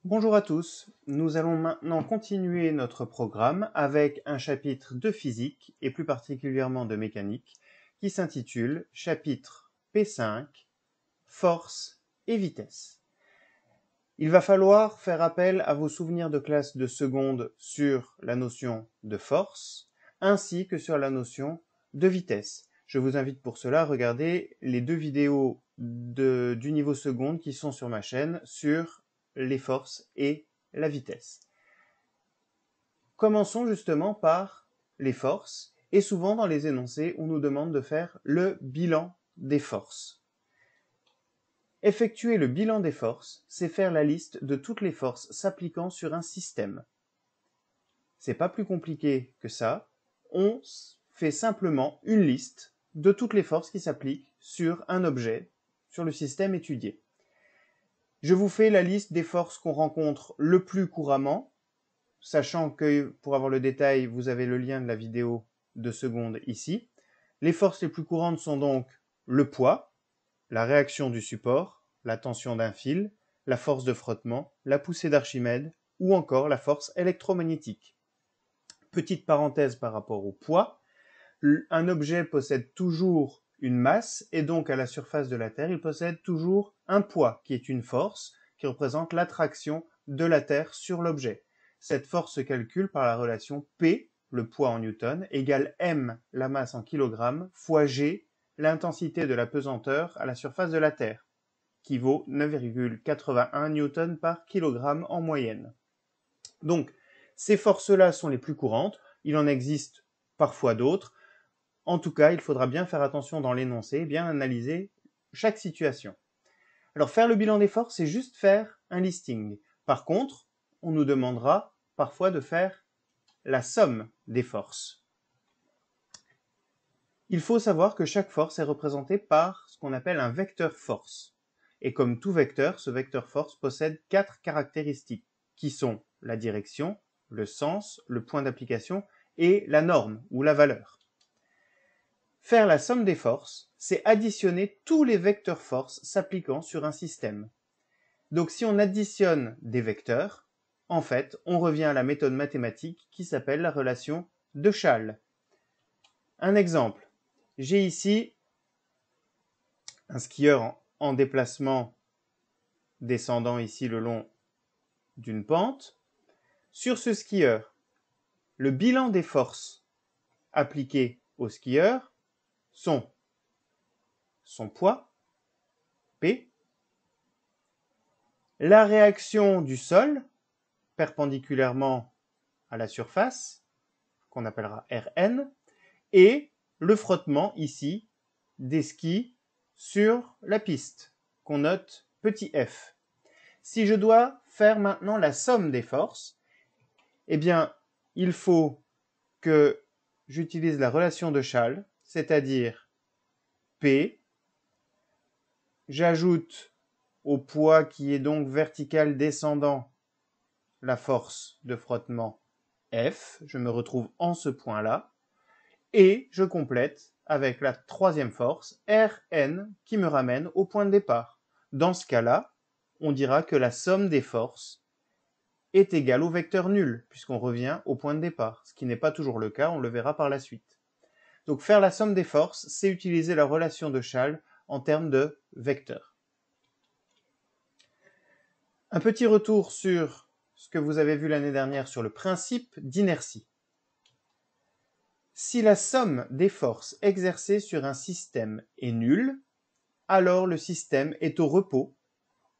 Bonjour à tous, nous allons maintenant continuer notre programme avec un chapitre de physique et plus particulièrement de mécanique qui s'intitule chapitre P5, force et vitesse. Il va falloir faire appel à vos souvenirs de classe de seconde sur la notion de force ainsi que sur la notion de vitesse. Je vous invite pour cela à regarder les deux vidéos du niveau seconde qui sont sur ma chaîne sur les forces et la vitesse. Commençons justement par les forces, et souvent dans les énoncés, on nous demande de faire le bilan des forces. Effectuer le bilan des forces, c'est faire la liste de toutes les forces s'appliquant sur un système. C'est pas plus compliqué que ça, on fait simplement une liste de toutes les forces qui s'appliquent sur un objet, sur le système étudié. Je vous fais la liste des forces qu'on rencontre le plus couramment, sachant que pour avoir le détail, vous avez le lien de la vidéo de seconde ici. Les forces les plus courantes sont donc le poids, la réaction du support, la tension d'un fil, la force de frottement, la poussée d'Archimède ou encore la force électromagnétique. Petite parenthèse par rapport au poids, un objet possède toujours une masse et donc à la surface de la Terre, il possède toujours un poids qui est une force qui représente l'attraction de la Terre sur l'objet. Cette force se calcule par la relation P, le poids en newton, égale M, la masse en kilogrammes, fois G, l'intensité de la pesanteur à la surface de la Terre, qui vaut 9,81 newtons par kilogramme en moyenne. Donc, ces forces-là sont les plus courantes, il en existe parfois d'autres. En tout cas, il faudra bien faire attention dans l'énoncé, bien analyser chaque situation. Alors, faire le bilan des forces, c'est juste faire un listing. Par contre, on nous demandera parfois de faire la somme des forces. Il faut savoir que chaque force est représentée par ce qu'on appelle un vecteur force. Et comme tout vecteur, ce vecteur force possède 4 caractéristiques, qui sont la direction, le sens, le point d'application et la norme ou la valeur. Faire la somme des forces, c'est additionner tous les vecteurs force s'appliquant sur un système. Donc si on additionne des vecteurs, en fait, on revient à la méthode mathématique qui s'appelle la relation de Schall. Un exemple, j'ai ici un skieur en déplacement descendant ici le long d'une pente. Sur ce skieur, le bilan des forces appliquées au skieur sont son poids, P, la réaction du sol perpendiculairement à la surface, qu'on appellera Rn, et le frottement ici des skis sur la piste, qu'on note petit f. Si je dois faire maintenant la somme des forces, eh bien, il faut que j'utilise la relation de Schall, c'est-à-dire P, j'ajoute au poids qui est donc vertical descendant la force de frottement F, je me retrouve en ce point-là, et je complète avec la troisième force, Rn, qui me ramène au point de départ. Dans ce cas-là, on dira que la somme des forces est égale au vecteur nul, puisqu'on revient au point de départ, ce qui n'est pas toujours le cas, on le verra par la suite. Donc faire la somme des forces, c'est utiliser la relation de Schall en termes de vecteurs. Un petit retour sur ce que vous avez vu l'année dernière sur le principe d'inertie. Si la somme des forces exercées sur un système est nulle, alors le système est au repos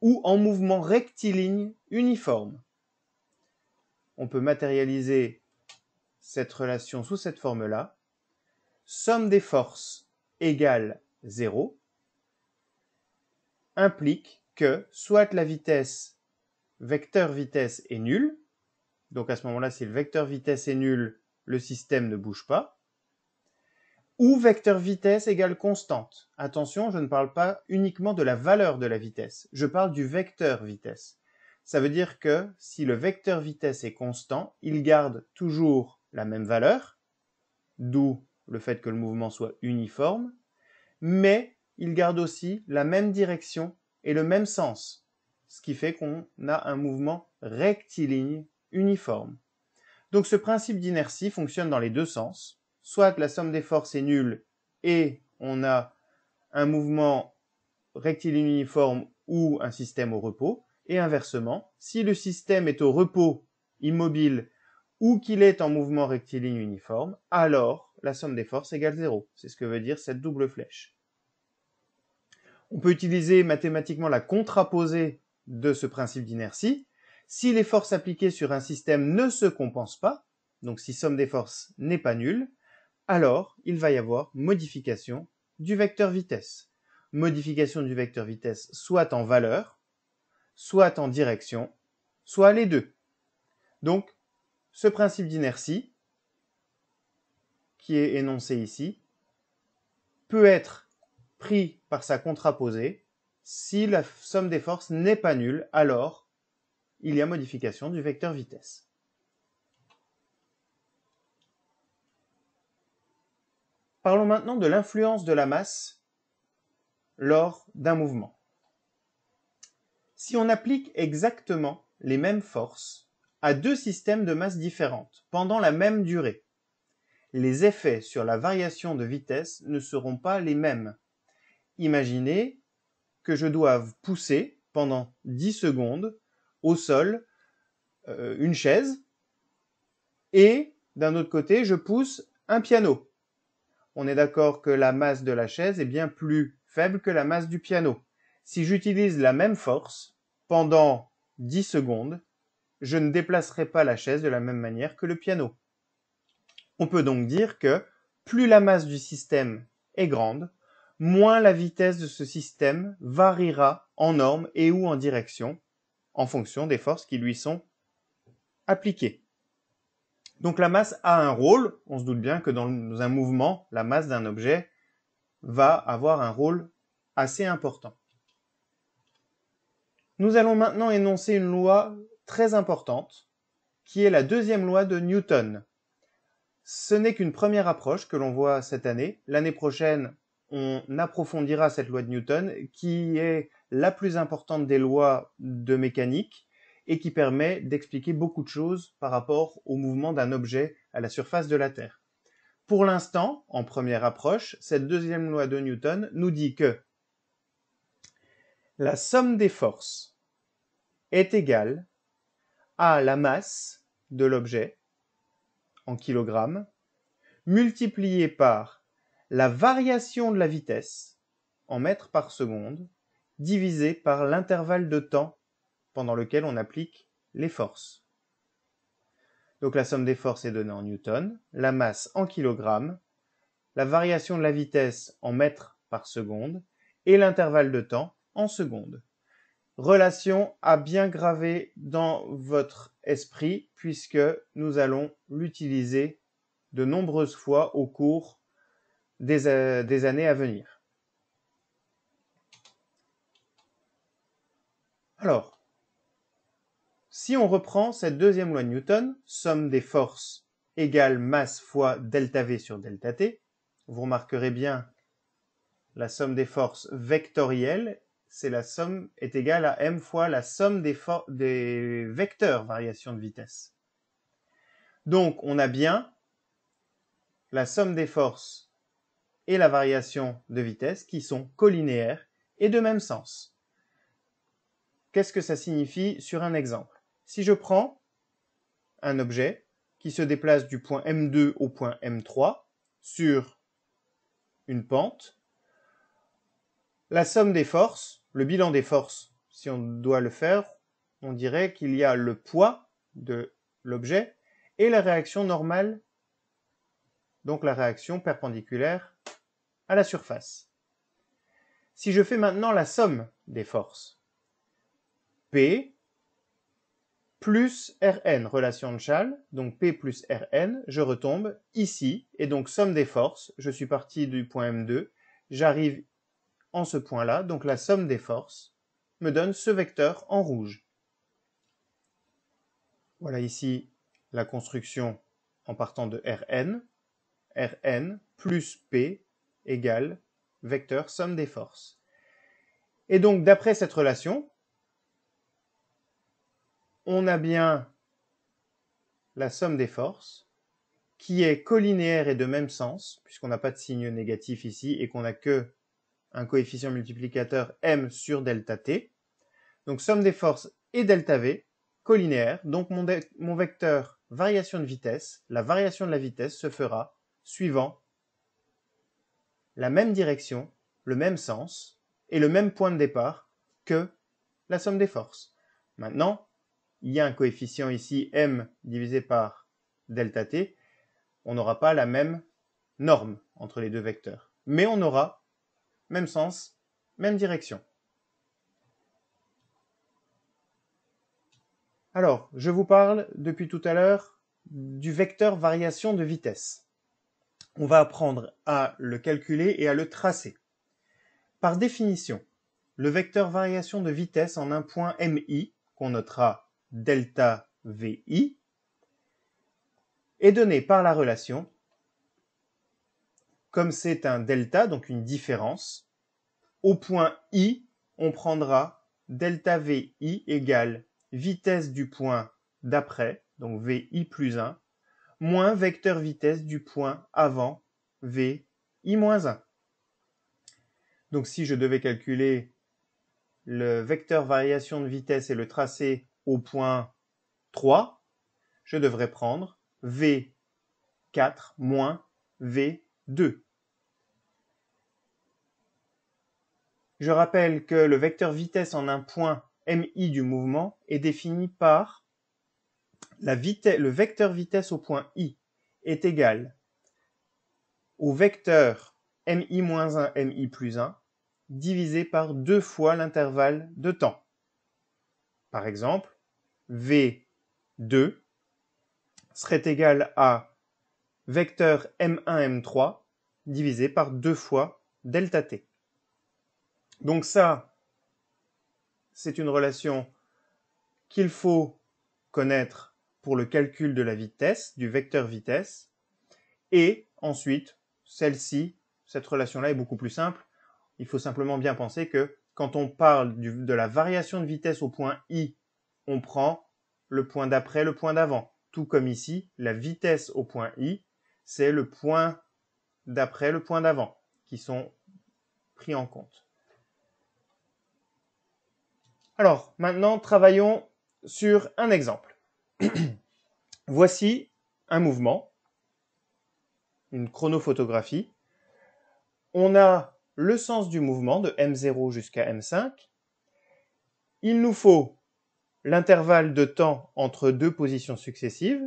ou en mouvement rectiligne uniforme. On peut matérialiser cette relation sous cette forme-là. Somme des forces égale 0 implique que soit la vitesse, vecteur vitesse est nulle, donc à ce moment-là, si le vecteur vitesse est nul, le système ne bouge pas, ou vecteur vitesse égale constante. Attention, je ne parle pas uniquement de la valeur de la vitesse, je parle du vecteur vitesse. Ça veut dire que si le vecteur vitesse est constant, il garde toujours la même valeur, d'où le fait que le mouvement soit uniforme, mais il garde aussi la même direction et le même sens. ce qui fait qu'on a un mouvement rectiligne uniforme. Donc ce principe d'inertie fonctionne dans les deux sens. Soit la somme des forces est nulle et on a un mouvement rectiligne uniforme ou un système au repos, et inversement, si le système est au repos, immobile, ou qu'il est en mouvement rectiligne uniforme, alors la somme des forces égale 0. C'est ce que veut dire cette double flèche. On peut utiliser mathématiquement la contraposée de ce principe d'inertie. Si les forces appliquées sur un système ne se compensent pas, donc si somme des forces n'est pas nulle, alors il va y avoir modification du vecteur vitesse. Modification du vecteur vitesse soit en valeur, soit en direction, soit les deux. Donc, ce principe d'inertie, qui est énoncé ici, peut être pris par sa contraposée. Si la somme des forces n'est pas nulle, alors il y a modification du vecteur vitesse. Parlons maintenant de l'influence de la masse lors d'un mouvement. Si on applique exactement les mêmes forces à deux systèmes de masse différentes pendant la même durée, les effets sur la variation de vitesse ne seront pas les mêmes. Imaginez que je doive pousser pendant 10 secondes au sol une chaise et d'un autre côté je pousse un piano. On est d'accord que la masse de la chaise est bien plus faible que la masse du piano. Si j'utilise la même force pendant 10 secondes, je ne déplacerai pas la chaise de la même manière que le piano. On peut donc dire que plus la masse du système est grande, moins la vitesse de ce système variera en norme et ou en direction en fonction des forces qui lui sont appliquées. Donc la masse a un rôle, on se doute bien que dans un mouvement, la masse d'un objet va avoir un rôle assez important. Nous allons maintenant énoncer une loi très importante, qui est la deuxième loi de Newton. Ce n'est qu'une première approche que l'on voit cette année. L'année prochaine, on approfondira cette loi de Newton, qui est la plus importante des lois de mécanique et qui permet d'expliquer beaucoup de choses par rapport au mouvement d'un objet à la surface de la Terre. Pour l'instant, en première approche, cette deuxième loi de Newton nous dit que la somme des forces est égale à la masse de l'objet en kilogrammes multiplié par la variation de la vitesse en mètres par seconde divisé par l'intervalle de temps pendant lequel on applique les forces. Donc la somme des forces est donnée en newtons, la masse en kilogrammes, la variation de la vitesse en mètres par seconde et l'intervalle de temps en secondes. Relation à bien graver dans votre esprit puisque nous allons l'utiliser de nombreuses fois au cours des années à venir. Alors, si on reprend cette deuxième loi de Newton, somme des forces égale masse fois delta V sur delta T, vous remarquerez bien la somme des forces vectorielle, la somme est égale à m fois la somme des vecteurs variation de vitesse. Donc on a bien la somme des forces et la variation de vitesse qui sont collinéaires et de même sens. Qu'est-ce que ça signifie sur un exemple? Si je prends un objet qui se déplace du point M2 au point M3 sur une pente, la somme des forces, le bilan des forces, si on doit le faire, on dirait qu'il y a le poids de l'objet et la réaction normale, donc la réaction perpendiculaire à la surface. Si je fais maintenant la somme des forces, P plus Rn, relation de Schall, donc P plus Rn, je retombe ici, et donc somme des forces, je suis parti du point M2, j'arrive en ce point-là, donc la somme des forces me donne ce vecteur en rouge. Voilà ici la construction en partant de Rn. Rn plus P égale vecteur somme des forces. Et donc d'après cette relation, on a bien la somme des forces, qui est collinéaire et de même sens, puisqu'on n'a pas de signe négatif ici et qu'on n'a que un coefficient multiplicateur m sur delta t. Donc somme des forces et delta v, collinéaire. Donc mon vecteur variation de vitesse, la variation de la vitesse se fera suivant la même direction, le même sens et le même point de départ que la somme des forces. Maintenant, il y a un coefficient ici m divisé par delta t. On n'aura pas la même norme entre les deux vecteurs. Mais on aura même sens, même direction. Alors, je vous parle depuis tout à l'heure du vecteur variation de vitesse. On va apprendre à le calculer et à le tracer. Par définition, le vecteur variation de vitesse en un point mi, qu'on notera delta vi, est donné par la relation, comme c'est un delta, donc une différence, au point i, on prendra delta vi égale vitesse du point d'après, donc vi plus 1, moins vecteur vitesse du point avant, vi moins 1. Donc si je devais calculer le vecteur variation de vitesse et le tracé au point 3, je devrais prendre v4 moins v2. Je rappelle que le vecteur vitesse en un point mi du mouvement est défini par le vecteur vitesse au point i est égal au vecteur mi-1, mi plus 1 divisé par 2 fois l'intervalle de temps. Par exemple, v2 serait égal à vecteur m1, m3 divisé par 2 fois delta t. Donc ça, c'est une relation qu'il faut connaître pour le calcul de la vitesse, du vecteur vitesse. Et ensuite, cette relation-là est beaucoup plus simple. Il faut simplement bien penser que quand on parle de la variation de vitesse au point i, on prend le point d'après, le point d'avant. Tout comme ici, la vitesse au point i, c'est le point d'après, le point d'avant, qui sont pris en compte. Alors, maintenant, travaillons sur un exemple. Voici un mouvement, une chronophotographie. On a le sens du mouvement de m0 jusqu'à m5. Il nous faut l'intervalle de temps entre deux positions successives.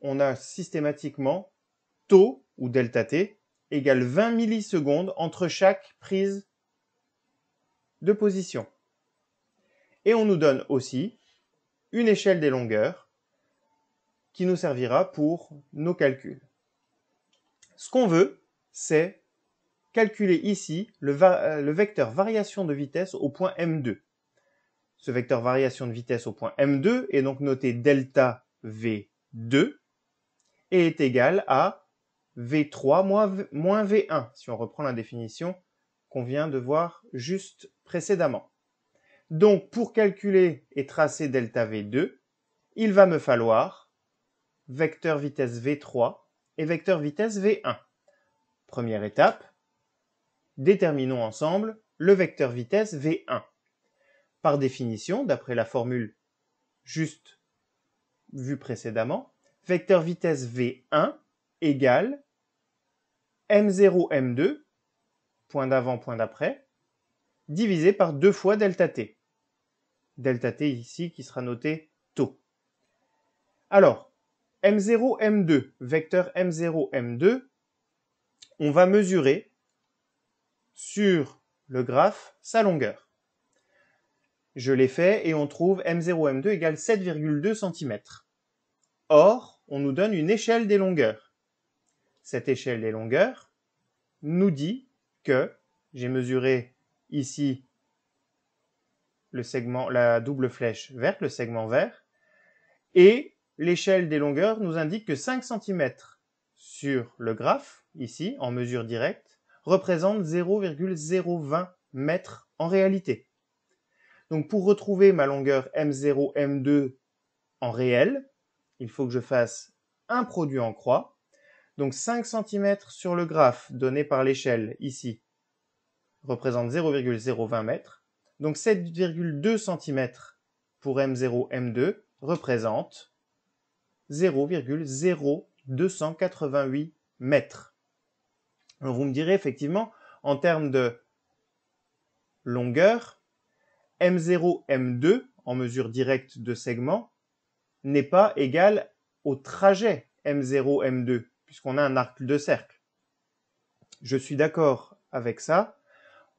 On a systématiquement tau, ou delta t, égale 20 millisecondes entre chaque prise de position. Et on nous donne aussi une échelle des longueurs qui nous servira pour nos calculs. Ce qu'on veut, c'est calculer ici le vecteur variation de vitesse au point m2. Ce vecteur variation de vitesse au point m2 est donc noté delta v2 et est égal à v3 moins v1, si on reprend la définition qu'on vient de voir juste précédemment. Donc, pour calculer et tracer delta v2, il va me falloir vecteur vitesse v3 et vecteur vitesse v1. Première étape, déterminons ensemble le vecteur vitesse v1. Par définition, d'après la formule juste vue précédemment, vecteur vitesse v1 égale m0, m2, point d'avant, point d'après, divisé par 2 fois delta t. Delta t ici qui sera noté tau. Alors, m0, m2, vecteur m0, m2, on va mesurer sur le graphe sa longueur. Je l'ai fait et on trouve m0, m2 égale 7,2 cm. Or, on nous donne une échelle des longueurs. Cette échelle des longueurs nous dit que j'ai mesuré ici le segment, la double flèche verte, le segment vert, et l'échelle des longueurs nous indique que 5 cm sur le graphe, ici, en mesure directe, représente 0,020 mètres en réalité. Donc pour retrouver ma longueur m0, m2 en réel, il faut que je fasse un produit en croix. Donc 5 cm sur le graphe donné par l'échelle ici représente 0,020 mètres. Donc 7,2 cm pour M0, M2 représente 0,0288 mètres. Alors vous me direz effectivement, en termes de longueur, M0, M2, en mesure directe de segment, n'est pas égal au trajet M0, M2, puisqu'on a un arc de cercle. Je suis d'accord avec ça.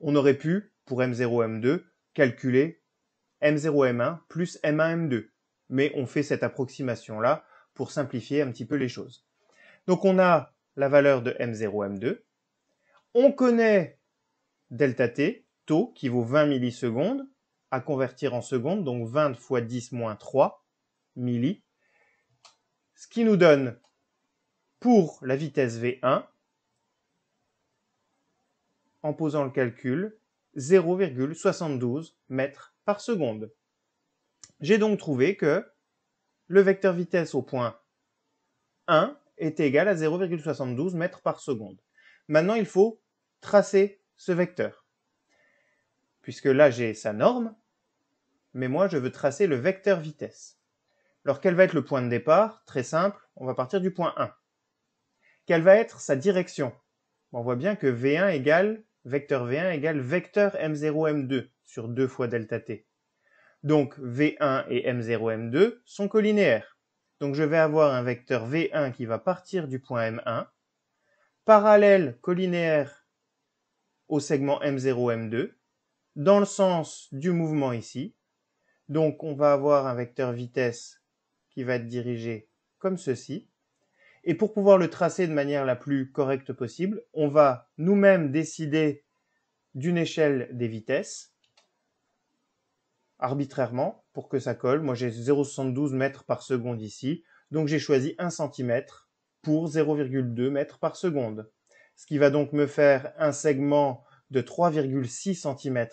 On aurait pu, pour M0, M2, calculer M0, M1 plus M1, M2. Mais on fait cette approximation-là pour simplifier un petit peu les choses. Donc on a la valeur de M0, M2. On connaît delta t, taux, qui vaut 20 millisecondes, à convertir en secondes, donc 20 fois 10 moins 3 milli. Ce qui nous donne, pour la vitesse V1, en posant le calcul, 0,72 mètres par seconde. J'ai donc trouvé que le vecteur vitesse au point 1 est égal à 0,72 mètres par seconde. Maintenant, il faut tracer ce vecteur. Puisque là, j'ai sa norme, mais moi, je veux tracer le vecteur vitesse. Alors, quel va être le point de départ? Très simple, on va partir du point 1. Quelle va être sa direction? On voit bien que V1 égale, vecteur V1 égale vecteur M0, M2 sur 2 fois delta t. Donc V1 et M0, M2 sont collinéaires. Donc je vais avoir un vecteur V1 qui va partir du point M1, parallèle collinéaire au segment M0, M2, dans le sens du mouvement ici. Donc on va avoir un vecteur vitesse qui va être dirigé comme ceci. Et pour pouvoir le tracer de manière la plus correcte possible, on va nous-mêmes décider d'une échelle des vitesses, arbitrairement, pour que ça colle. Moi, j'ai 0,72 mètres par seconde ici, donc j'ai choisi 1 cm pour 0,2 mètres par seconde. Ce qui va donc me faire un segment de 3,6 cm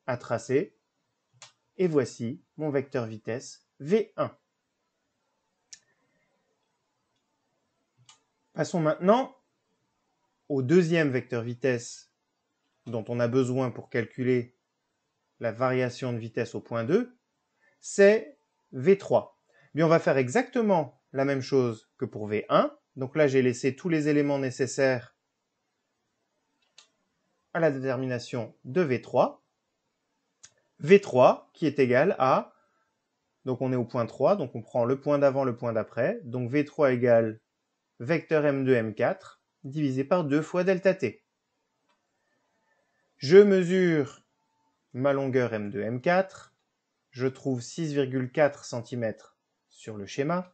à tracer. Et voici mon vecteur vitesse V1. Passons maintenant au deuxième vecteur vitesse dont on a besoin pour calculer la variation de vitesse au point 2, c'est V3. Bien, on va faire exactement la même chose que pour V1. Donc là, j'ai laissé tous les éléments nécessaires à la détermination de V3. V3 qui est égal à, donc on est au point 3, donc on prend le point d'avant, le point d'après. Donc V3 égale vecteur M2, M4 divisé par 2 fois delta t. Je mesure ma longueur M2, M4. Je trouve 6,4 cm sur le schéma.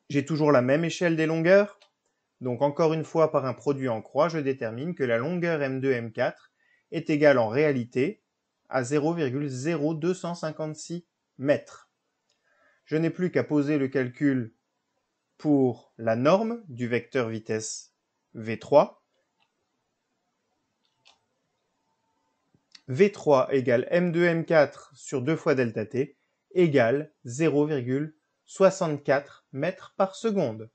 J'ai toujours la même échelle des longueurs. Donc encore une fois, par un produit en croix, je détermine que la longueur M2, M4 est égale en réalité à 0,0256 mètres. Je n'ai plus qu'à poser le calcul pour la norme du vecteur vitesse V3. V3 égale M2, M4 sur 2 fois delta t égale 0,64 mètres par seconde.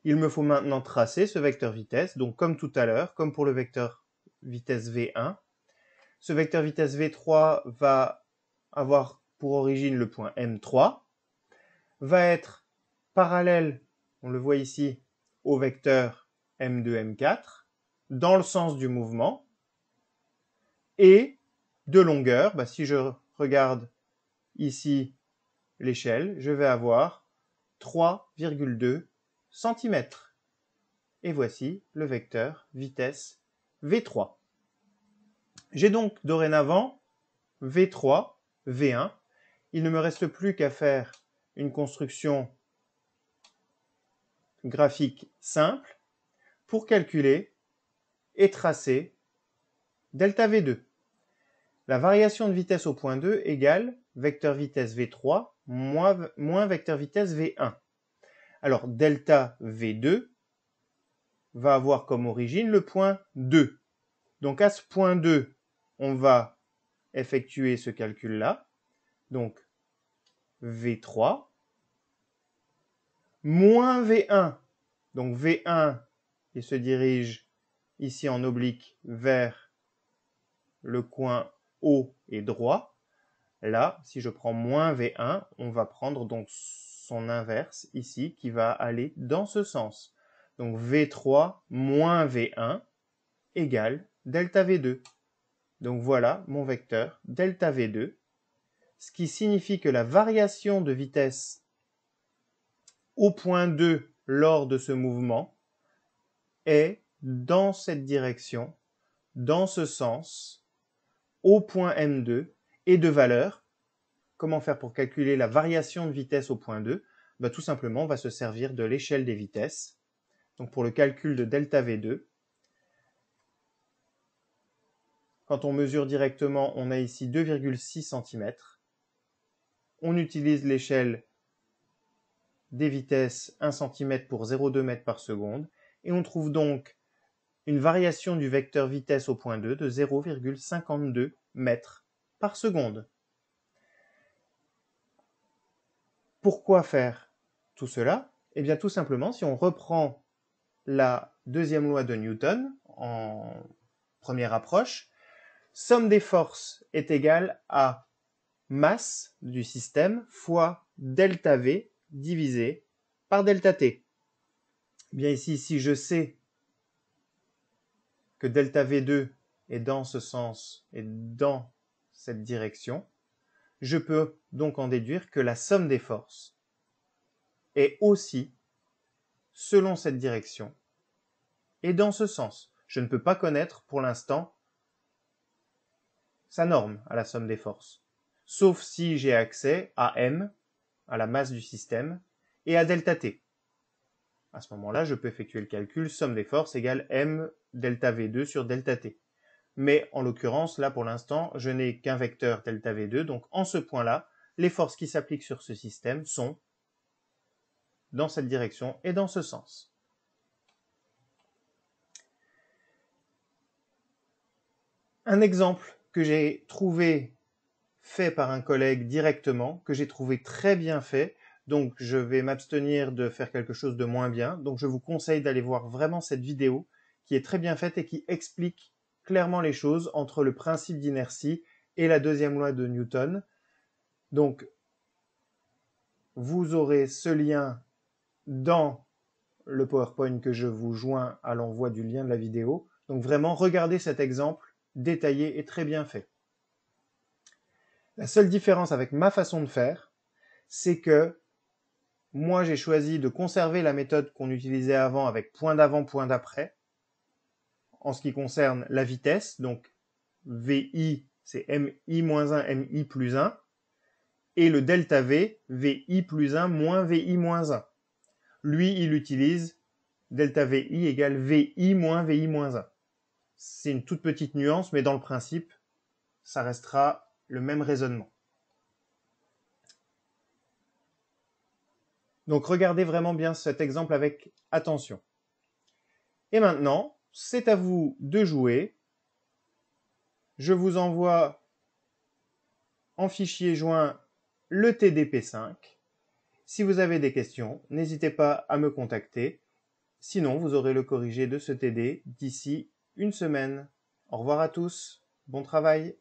Il me faut maintenant tracer ce vecteur vitesse, donc comme tout à l'heure, comme pour le vecteur vitesse V1. Ce vecteur vitesse V3 va avoir pour origine le point M3, va être parallèle, on le voit ici, au vecteur M2, M4, dans le sens du mouvement, et de longueur, si je regarde ici l'échelle, je vais avoir 3,2 cm. Et voici le vecteur vitesse V3. J'ai donc dorénavant V3, V1. Il ne me reste plus qu'à faire une construction graphique simple pour calculer et tracer delta V2. La variation de vitesse au point 2 égale vecteur vitesse V3 moins vecteur vitesse V1. Alors, delta V2 va avoir comme origine le point 2. Donc, à ce point 2, on va effectuer ce calcul-là. Donc, V3 moins V1. Donc V1, il se dirige ici en oblique vers le coin haut et droit. Là, si je prends moins V1, on va prendre donc son inverse ici qui va aller dans ce sens. Donc V3 moins V1 égale delta V2. Donc voilà mon vecteur delta V2, ce qui signifie que la variation de vitesse au point 2 lors de ce mouvement est dans cette direction, dans ce sens, au point M2, et de valeur. Comment faire pour calculer la variation de vitesse au point 2 ? Tout simplement, on va se servir de l'échelle des vitesses. Donc pour le calcul de delta V2, quand on mesure directement, on a ici 2,6 cm. On utilise l'échelle des vitesses 1 cm pour 0,2 m par seconde, et on trouve donc une variation du vecteur vitesse au point 2 de 0,52 m par seconde. Pourquoi faire tout cela ? Eh bien tout simplement, si on reprend la deuxième loi de Newton en première approche, somme des forces est égale à masse du système fois delta V divisé par delta T. Bien ici, si je sais que delta V2 est dans ce sens et dans cette direction, je peux donc en déduire que la somme des forces est aussi, selon cette direction, et dans ce sens. Je ne peux pas connaître pour l'instant sa norme à la somme des forces, sauf si j'ai accès à M, à la masse du système, et à delta T. À ce moment-là, je peux effectuer le calcul somme des forces égale M delta V2 sur delta T. Mais en l'occurrence, là pour l'instant, je n'ai qu'un vecteur delta V2, donc en ce point-là, les forces qui s'appliquent sur ce système sont dans cette direction et dans ce sens. Un exemple que j'ai trouvé fait par un collègue directement, que j'ai trouvé très bien fait, donc je vais m'abstenir de faire quelque chose de moins bien, donc je vous conseille d'aller voir vraiment cette vidéo qui est très bien faite et qui explique clairement les choses entre le principe d'inertie et la deuxième loi de Newton. Donc vous aurez ce lien dans le PowerPoint que je vous joins à l'envoi du lien de la vidéo. Donc vraiment, regardez cet exemple détaillé et très bien fait. La seule différence avec ma façon de faire, c'est que moi j'ai choisi de conserver la méthode qu'on utilisait avant avec point d'avant, point d'après, en ce qui concerne la vitesse, donc VI c'est MI-1, MI plus 1, et le delta V, VI plus 1 moins VI moins 1. Lui, il utilise delta VI égale VI moins VI moins 1. C'est une toute petite nuance, mais dans le principe, ça restera le même raisonnement. Donc regardez vraiment bien cet exemple avec attention. Et maintenant, c'est à vous de jouer. Je vous envoie en fichier joint le TDP5. Si vous avez des questions, n'hésitez pas à me contacter. Sinon, vous aurez le corrigé de ce TD d'ici une semaine. Au revoir à tous, bon travail.